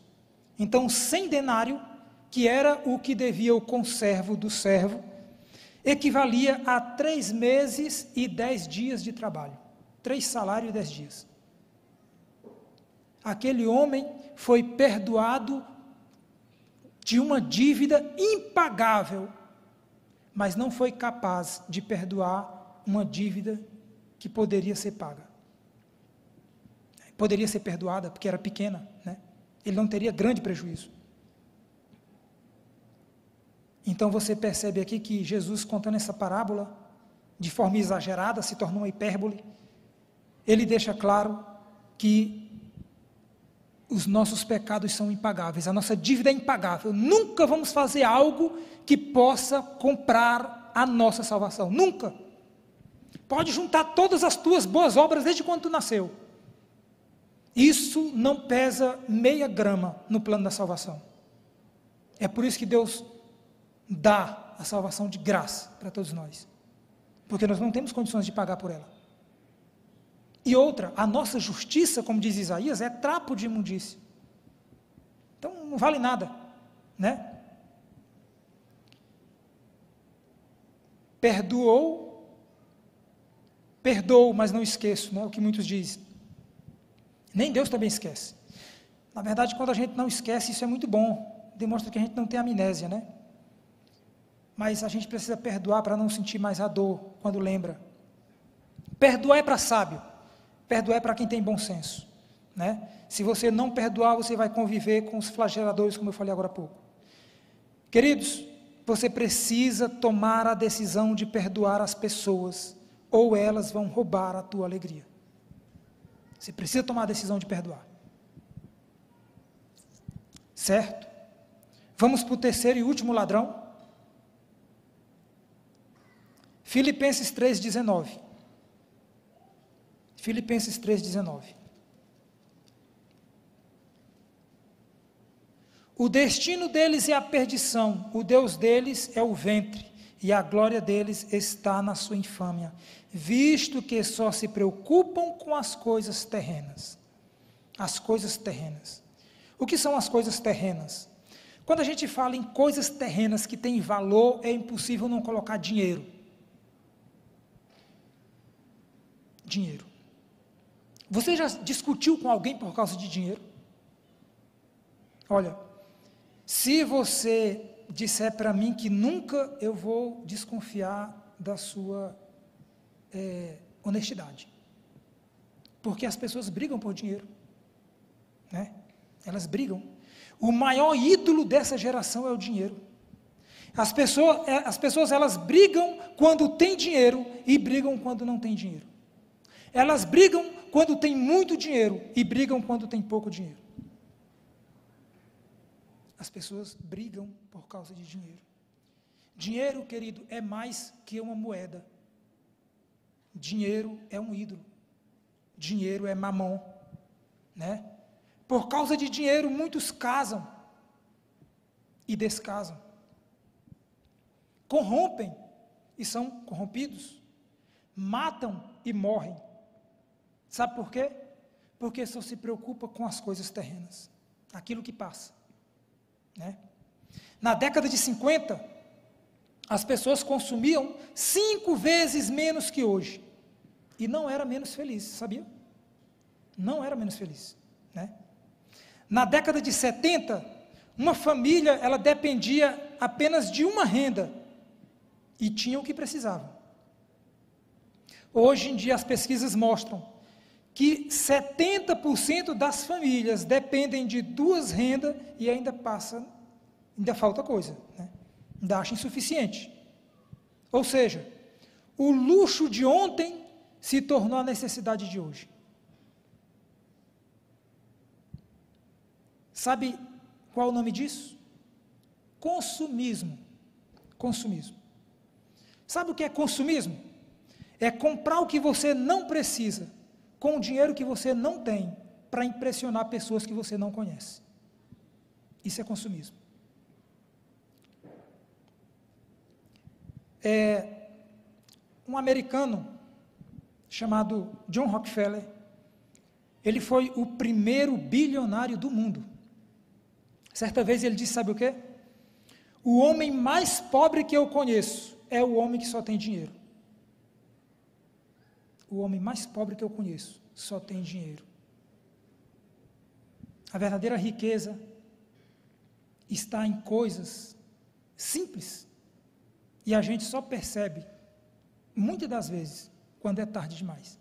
Então, 100 denário, que era o que devia o conservo do servo, equivalia a 3 meses e 10 dias de trabalho. 3 salários e 10 dias. Aquele homem foi perdoado de uma dívida impagável, mas não foi capaz de perdoar uma dívida que poderia ser paga. Poderia ser perdoada porque era pequena, né? Ele não teria grande prejuízo. Então você percebe aqui que Jesus, contando essa parábola, de forma exagerada, se tornou uma hipérbole, ele deixa claro que os nossos pecados são impagáveis, a nossa dívida é impagável. Nunca vamos fazer algo que possa comprar a nossa salvação, nunca. Pode juntar todas as tuas boas obras desde quando tu nasceu. Isso não pesa meia grama no plano da salvação. É por isso que Deus dá a salvação de graça para todos nós. Porque nós não temos condições de pagar por ela. E outra, a nossa justiça, como diz Isaías, é trapo de imundície. Então não vale nada, né? Perdoou, mas não esqueço, né? O que muitos dizem. Nem Deus também esquece. Na verdade, quando a gente não esquece, isso é muito bom. Demonstra que a gente não tem amnésia, né? Mas a gente precisa perdoar para não sentir mais a dor quando lembra. Perdoar é para sábio. Perdoar é para quem tem bom senso, né? Se você não perdoar, você vai conviver com os flageladores, como eu falei agora há pouco. Queridos, você precisa tomar a decisão de perdoar as pessoas, ou elas vão roubar a tua alegria. Você precisa tomar a decisão de perdoar. Certo? Vamos para o terceiro e último ladrão. Filipenses 3,19. Filipenses 3,19. O destino deles é a perdição, o Deus deles é o ventre, e a glória deles está na sua infâmia, visto que só se preocupam com as coisas terrenas. As coisas terrenas. O que são as coisas terrenas? Quando a gente fala em coisas terrenas que têm valor, é impossível não colocar dinheiro. Dinheiro. Você já discutiu com alguém por causa de dinheiro? Olha, se você disser para mim que nunca eu vou desconfiar da sua honestidade, porque as pessoas brigam por dinheiro, né? Elas brigam. O maior ídolo dessa geração é o dinheiro. As pessoas elas brigam quando tem dinheiro e brigam quando não tem dinheiro. Elas brigam quando tem muito dinheiro e brigam quando tem pouco dinheiro. As pessoas brigam por causa de dinheiro. Dinheiro, querido, é mais que uma moeda. Dinheiro é um ídolo. Dinheiro é mamon, né? Por causa de dinheiro, muitos casam e descasam. Corrompem e são corrompidos. Matam e morrem. Sabe por quê? Porque só se preocupa com as coisas terrenas, aquilo que passa, né? Na década de 50, as pessoas consumiam 5 vezes menos que hoje, e não era menos feliz, sabia? Não era menos feliz, né? Na década de 70, uma família, ela dependia apenas de uma renda, e tinham o que precisavam. Hoje em dia as pesquisas mostram que 70% das famílias dependem de 2 rendas e ainda falta coisa, né? Ainda acha insuficiente. Ou seja, o luxo de ontem se tornou a necessidade de hoje. Sabe qual é o nome disso? Consumismo. Consumismo. Sabe o que é consumismo? É comprar o que você não precisa, com o dinheiro que você não tem, para impressionar pessoas que você não conhece. Isso é consumismo. Um americano chamado John Rockefeller, ele foi o primeiro bilionário do mundo. Certa vez ele disse, sabe o quê? O homem mais pobre que eu conheço é o homem que só tem dinheiro. O homem mais pobre que eu conheço só tem dinheiro. A verdadeira riqueza está em coisas simples. E a gente só percebe, muitas das vezes, quando é tarde demais.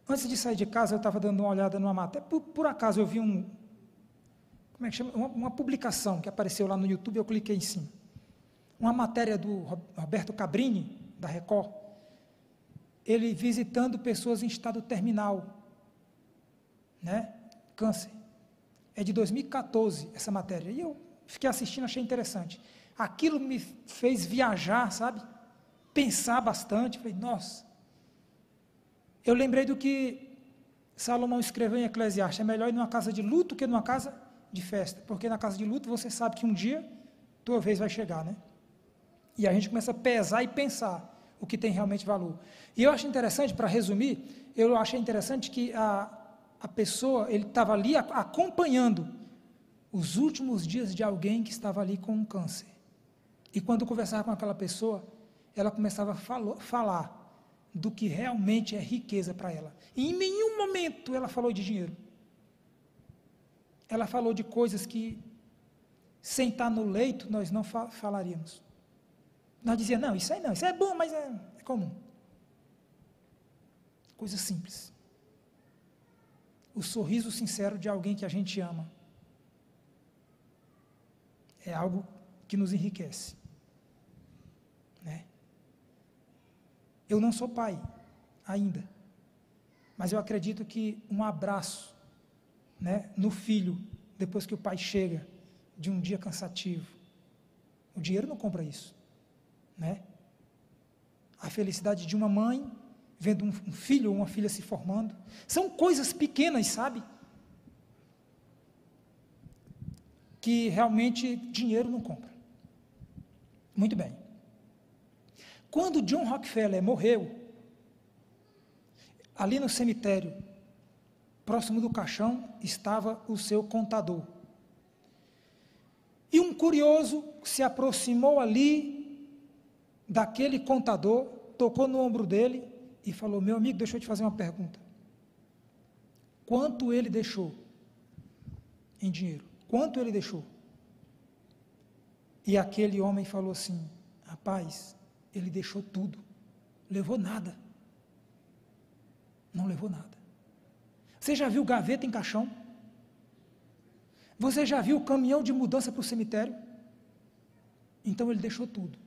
Antes de sair de casa, eu estava dando uma olhada numa matéria. Por acaso eu vi como é que chama? Uma publicação que apareceu lá no YouTube, eu cliquei em cima. Uma matéria do Roberto Cabrini, da Record, ele visitando pessoas em estado terminal, né? Câncer. É de 2014 essa matéria. E eu fiquei assistindo, achei interessante. Aquilo me fez viajar, sabe? Pensar bastante. Falei, nossa. Eu lembrei do que Salomão escreveu em Eclesiastes: é melhor ir numa casa de luto que numa casa de festa. Porque na casa de luto você sabe que um dia tua vez vai chegar, né? E a gente começa a pesar e pensar o que tem realmente valor. E eu acho interessante, para resumir, eu achei interessante que a pessoa, ele estava ali acompanhando os últimos dias de alguém que estava ali com um câncer. E quando conversava com aquela pessoa, ela começava a falar do que realmente é riqueza para ela. E em nenhum momento ela falou de dinheiro. Ela falou de coisas que, sem estar no leito, nós não falaríamos. Nós dizíamos, não, isso aí não, isso é bom, mas é comum. Coisa simples. O sorriso sincero de alguém que a gente ama é algo que nos enriquece, né? Eu não sou pai ainda, mas eu acredito que um abraço, né, no filho, depois que o pai chega de um dia cansativo, o dinheiro não compra isso, né? A felicidade de uma mãe vendo um filho ou uma filha se formando, são coisas pequenas, sabe? Que realmente dinheiro não compra. Muito bem. Quando John Rockefeller morreu, ali no cemitério, próximo do caixão, estava o seu contador. E um curioso se aproximou ali daquele contador, tocou no ombro dele e falou: meu amigo, deixa eu te fazer uma pergunta. Quanto ele deixou em dinheiro? Quanto ele deixou? E aquele homem falou assim: rapaz, ele deixou tudo, levou nada. Não levou nada. Você já viu gaveta em caixão? Você já viu caminhão de mudança para o cemitério? Então ele deixou tudo.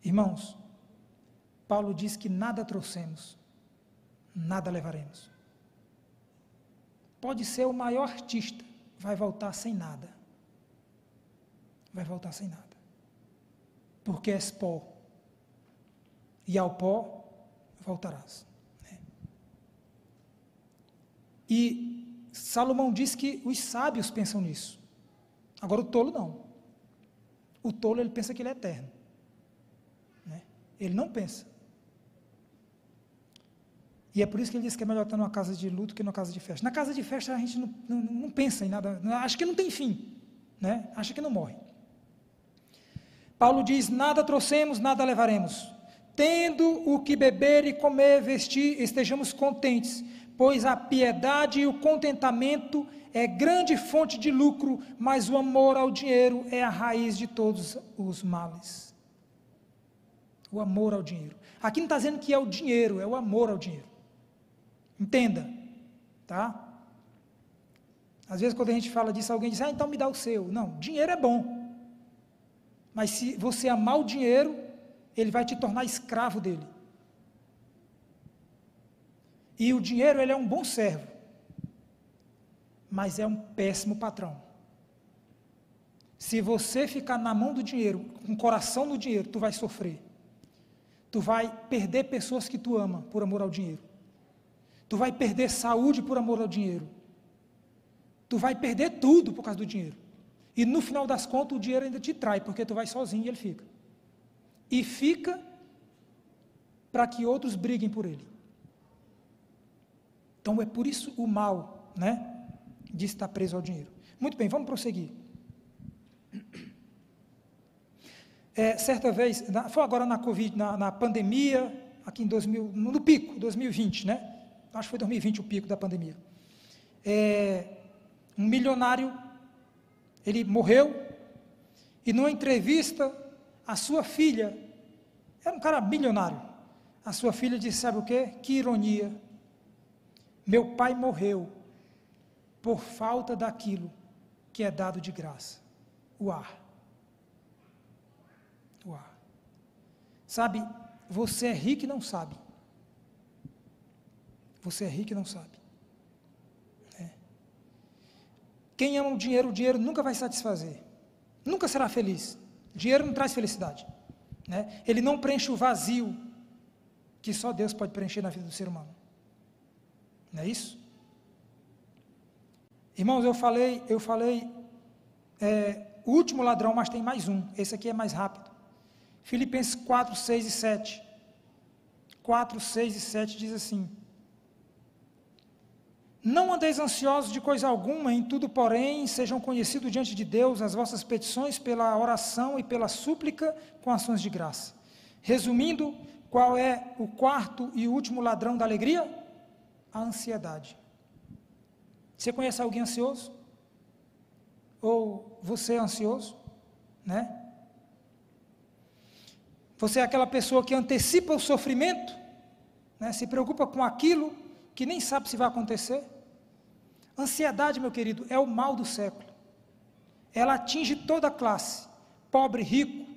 Irmãos, Paulo diz que nada trouxemos, nada levaremos. Pode ser o maior artista, vai voltar sem nada. Vai voltar sem nada. Porque és pó, e ao pó voltarás. Né? E Salomão diz que os sábios pensam nisso. Agora o tolo não. O tolo, ele pensa que ele é eterno. Né? Ele não pensa. E é por isso que ele diz que é melhor estar numa casa de luto que numa casa de festa. Na casa de festa a gente não pensa em nada, acha que não tem fim, né? Acha que não morre. Paulo diz: nada trouxemos, nada levaremos. Tendo o que beber e comer, vestir, estejamos contentes, pois a piedade e o contentamento é grande fonte de lucro, mas o amor ao dinheiro é a raiz de todos os males. O amor ao dinheiro. Aqui não está dizendo que é o dinheiro, é o amor ao dinheiro. Entenda, tá? Às vezes quando a gente fala disso, alguém diz, então me dá o seu. Não, dinheiro é bom. Mas se você amar o dinheiro, ele vai te tornar escravo dele. E o dinheiro, ele é um bom servo, mas é um péssimo patrão. Se você ficar na mão do dinheiro, com o coração no dinheiro, tu vai sofrer. Tu vai perder pessoas que tu ama por amor ao dinheiro. Tu vai perder saúde por amor ao dinheiro. Tu vai perder tudo por causa do dinheiro. E no final das contas o dinheiro ainda te trai, porque tu vai sozinho e ele fica. E fica para que outros briguem por ele. Então é por isso o mal, né, de estar preso ao dinheiro. Muito bem, vamos prosseguir. Certa vez, foi agora na Covid, na pandemia, aqui em no pico, 2020, né? Acho que foi 2020 o pico da pandemia. Um milionário, ele morreu, e numa entrevista, a sua filha, era um cara milionário, a sua filha disse, sabe o quê? Que ironia, meu pai morreu por falta daquilo que é dado de graça, o ar. O ar. Sabe, você é rico e não sabe. Você é rico e não sabe. Quem ama o dinheiro nunca vai satisfazer. Nunca será feliz. Dinheiro não traz felicidade. Né? Ele não preenche o vazio que só Deus pode preencher na vida do ser humano. Não é isso? Irmãos, eu falei, o último ladrão, mas tem mais um. Esse aqui é mais rápido. Filipenses 4, 6 e 7. 4, 6 e 7 diz assim: não andeis ansiosos de coisa alguma, em tudo, porém, sejam conhecidos diante de Deus as vossas petições pela oração e pela súplica com ações de graça. Resumindo, qual é o quarto e último ladrão da alegria? A ansiedade. Você conhece alguém ansioso? Ou você é ansioso? Né? Você é aquela pessoa que antecipa o sofrimento, né? Se preocupa com aquilo que nem sabe se vai acontecer. Ansiedade, meu querido, é o mal do século. Ela atinge toda a classe, pobre, rico,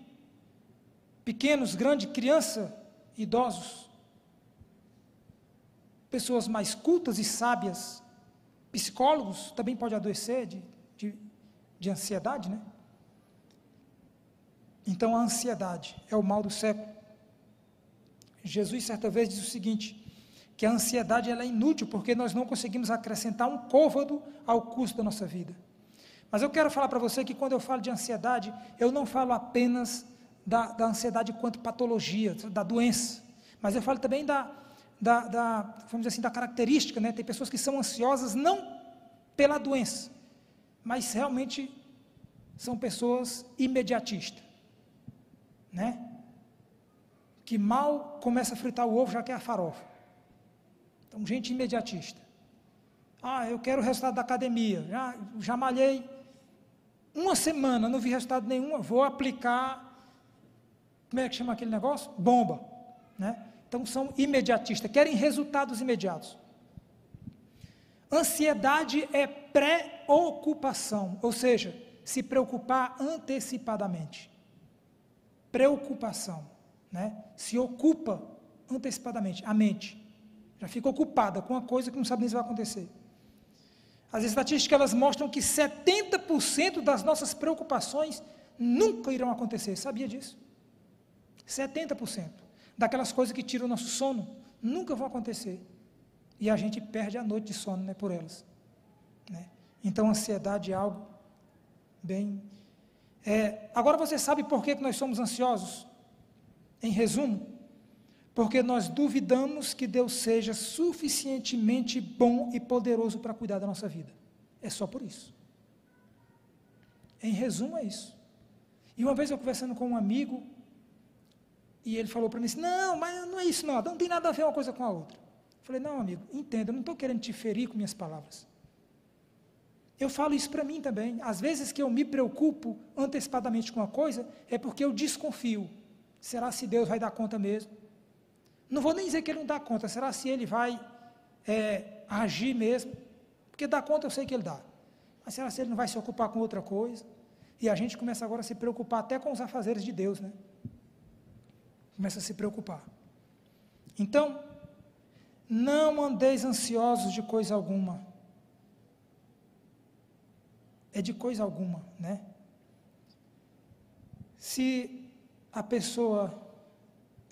pequenos, grandes, criança, idosos, pessoas mais cultas e sábias, psicólogos também podem adoecer de ansiedade, né? Então a ansiedade é o mal do século. Jesus certa vez diz o seguinte, que a ansiedade ela é inútil, porque nós não conseguimos acrescentar um côvado ao custo da nossa vida. Mas eu quero falar para você que quando eu falo de ansiedade, eu não falo apenas da ansiedade quanto patologia, da doença, mas eu falo também vamos dizer assim, da característica, né? Tem pessoas que são ansiosas não pela doença, mas realmente são pessoas imediatistas, né? Que mal começa a fritar o ovo, já quer a farofa. Então, gente imediatista. Eu quero o resultado da academia, já malhei uma semana, não vi resultado nenhum, vou aplicar, como é que chama aquele negócio? Bomba, né? Então, são imediatistas, querem resultados imediatos. Ansiedade é preocupação, ou seja, se preocupar antecipadamente. Preocupação, né? Se ocupa antecipadamente, a mente já fica ocupada com uma coisa que não sabe nem se vai acontecer. As estatísticas elas mostram que 70% das nossas preocupações nunca irão acontecer, sabia disso? 70% daquelas coisas que tiram o nosso sono nunca vão acontecer, e a gente perde a noite de sono, né, por elas, né? Então a ansiedade é algo bem... Agora você sabe por que nós somos ansiosos? Em resumo, porque nós duvidamos que Deus seja suficientemente bom e poderoso para cuidar da nossa vida. É só por isso. Em resumo é isso. E uma vez eu conversando com um amigo, e ele falou para mim assim, não, mas não é isso não tem nada a ver uma coisa com a outra. Eu falei, não amigo, entenda, eu não estou querendo te ferir com minhas palavras. Eu falo isso para mim também. Às vezes que eu me preocupo antecipadamente com uma coisa, é porque eu desconfio. Será se Deus vai dar conta mesmo? Não vou nem dizer que Ele não dá conta. Será se Ele vai agir mesmo? Porque dar conta eu sei que Ele dá. Mas será se Ele não vai se ocupar com outra coisa? E a gente começa agora a se preocupar até com os afazeres de Deus, né? Começa a se preocupar. Então, não andeis ansiosos de coisa alguma. É de coisa alguma, né? Se a pessoa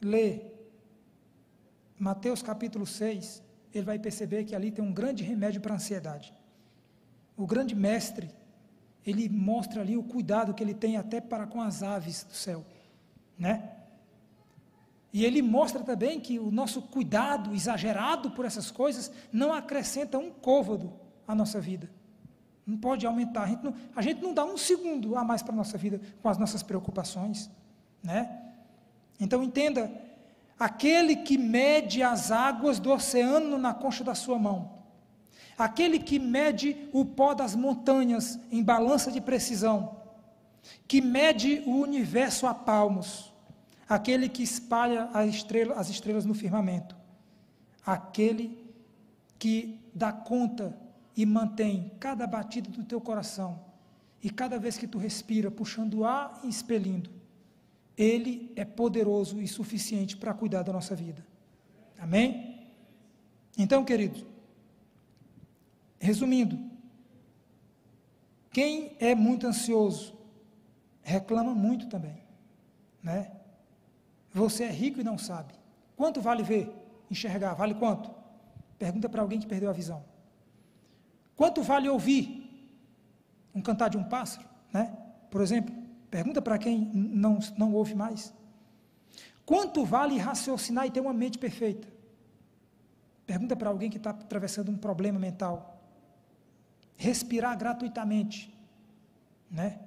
lê Mateus capítulo 6, ele vai perceber que ali tem um grande remédio para a ansiedade. O grande mestre, ele mostra ali o cuidado que ele tem até para com as aves do céu, né? E ele mostra também que o nosso cuidado exagerado por essas coisas não acrescenta um côvado à nossa vida. Não pode aumentar. A gente não dá um segundo a mais para a nossa vida com as nossas preocupações, né? Então entenda, aquele que mede as águas do oceano na concha da sua mão, aquele que mede o pó das montanhas em balança de precisão, que mede o universo a palmos, aquele que espalha as estrelas no firmamento, aquele que dá conta e mantém cada batida do teu coração, e cada vez que tu respira, puxando o ar e expelindo, Ele é poderoso e suficiente para cuidar da nossa vida. Amém? Então, queridos, resumindo, quem é muito ansioso, reclama muito também, né? Você é rico e não sabe. Quanto vale ver, enxergar? Vale quanto? Pergunta para alguém que perdeu a visão. Quanto vale ouvir um cantar de um pássaro, né? Por exemplo, pergunta para quem não ouve mais. Quanto vale raciocinar e ter uma mente perfeita? Pergunta para alguém que está atravessando um problema mental. Respirar gratuitamente, né?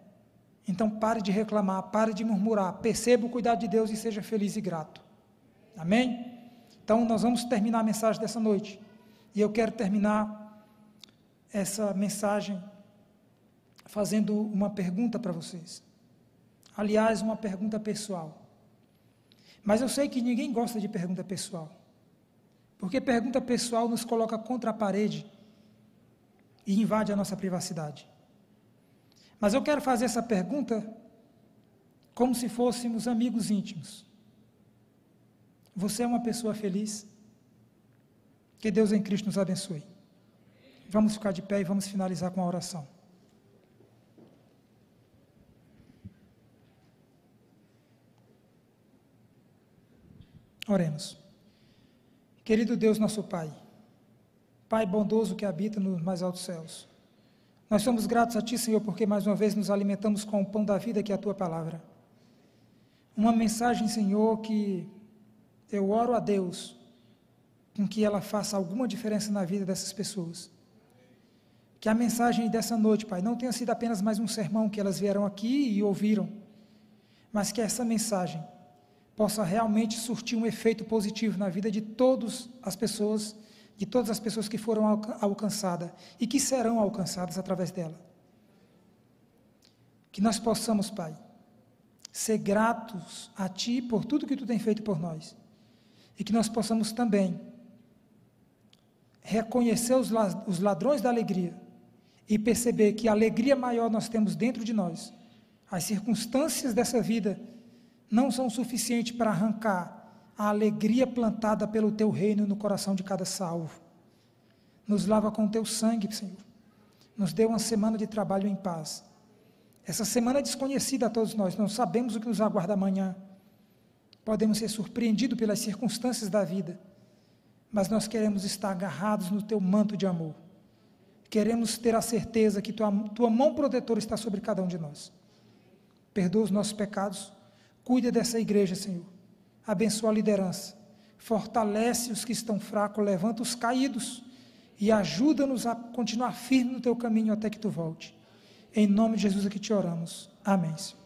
Então pare de reclamar, pare de murmurar, perceba o cuidado de Deus e seja feliz e grato. Amém? Então nós vamos terminar a mensagem dessa noite. E eu quero terminar essa mensagem fazendo uma pergunta para vocês. Aliás, uma pergunta pessoal. Mas eu sei que ninguém gosta de pergunta pessoal. Porque pergunta pessoal nos coloca contra a parede e invade a nossa privacidade. Mas eu quero fazer essa pergunta como se fôssemos amigos íntimos. Você é uma pessoa feliz? Que Deus em Cristo nos abençoe. Vamos ficar de pé e vamos finalizar com a oração. Oremos. Querido Deus, nosso Pai, Pai bondoso que habita nos mais altos céus, nós somos gratos a Ti, Senhor, porque mais uma vez nos alimentamos com o pão da vida, que é a Tua palavra. Uma mensagem, Senhor, que eu oro a Deus, com que ela faça alguma diferença na vida dessas pessoas. Que a mensagem dessa noite, Pai, não tenha sido apenas mais um sermão que elas vieram aqui e ouviram, mas que essa mensagem possa realmente surtir um efeito positivo na vida de todas as pessoas que foram alcançadas e que serão alcançadas através dela. Que nós possamos, Pai, ser gratos a Ti por tudo que Tu tem feito por nós, e que nós possamos também reconhecer os ladrões da alegria e perceber que a alegria maior nós temos dentro de nós. As circunstâncias dessa vida não são suficientes para arrancar a alegria plantada pelo Teu reino no coração de cada salvo. Nos lava com o Teu sangue, Senhor. Nos dê uma semana de trabalho em paz. Essa semana é desconhecida a todos nós, não sabemos o que nos aguarda amanhã. Podemos ser surpreendidos pelas circunstâncias da vida, mas nós queremos estar agarrados no Teu manto de amor. Queremos ter a certeza que tua mão protetora está sobre cada um de nós. Perdoa os nossos pecados, cuida dessa igreja, Senhor. Abençoa a liderança, fortalece os que estão fracos, levanta os caídos e ajuda-nos a continuar firme no Teu caminho até que Tu volte. Em nome de Jesus é que te oramos. Amém, Senhor.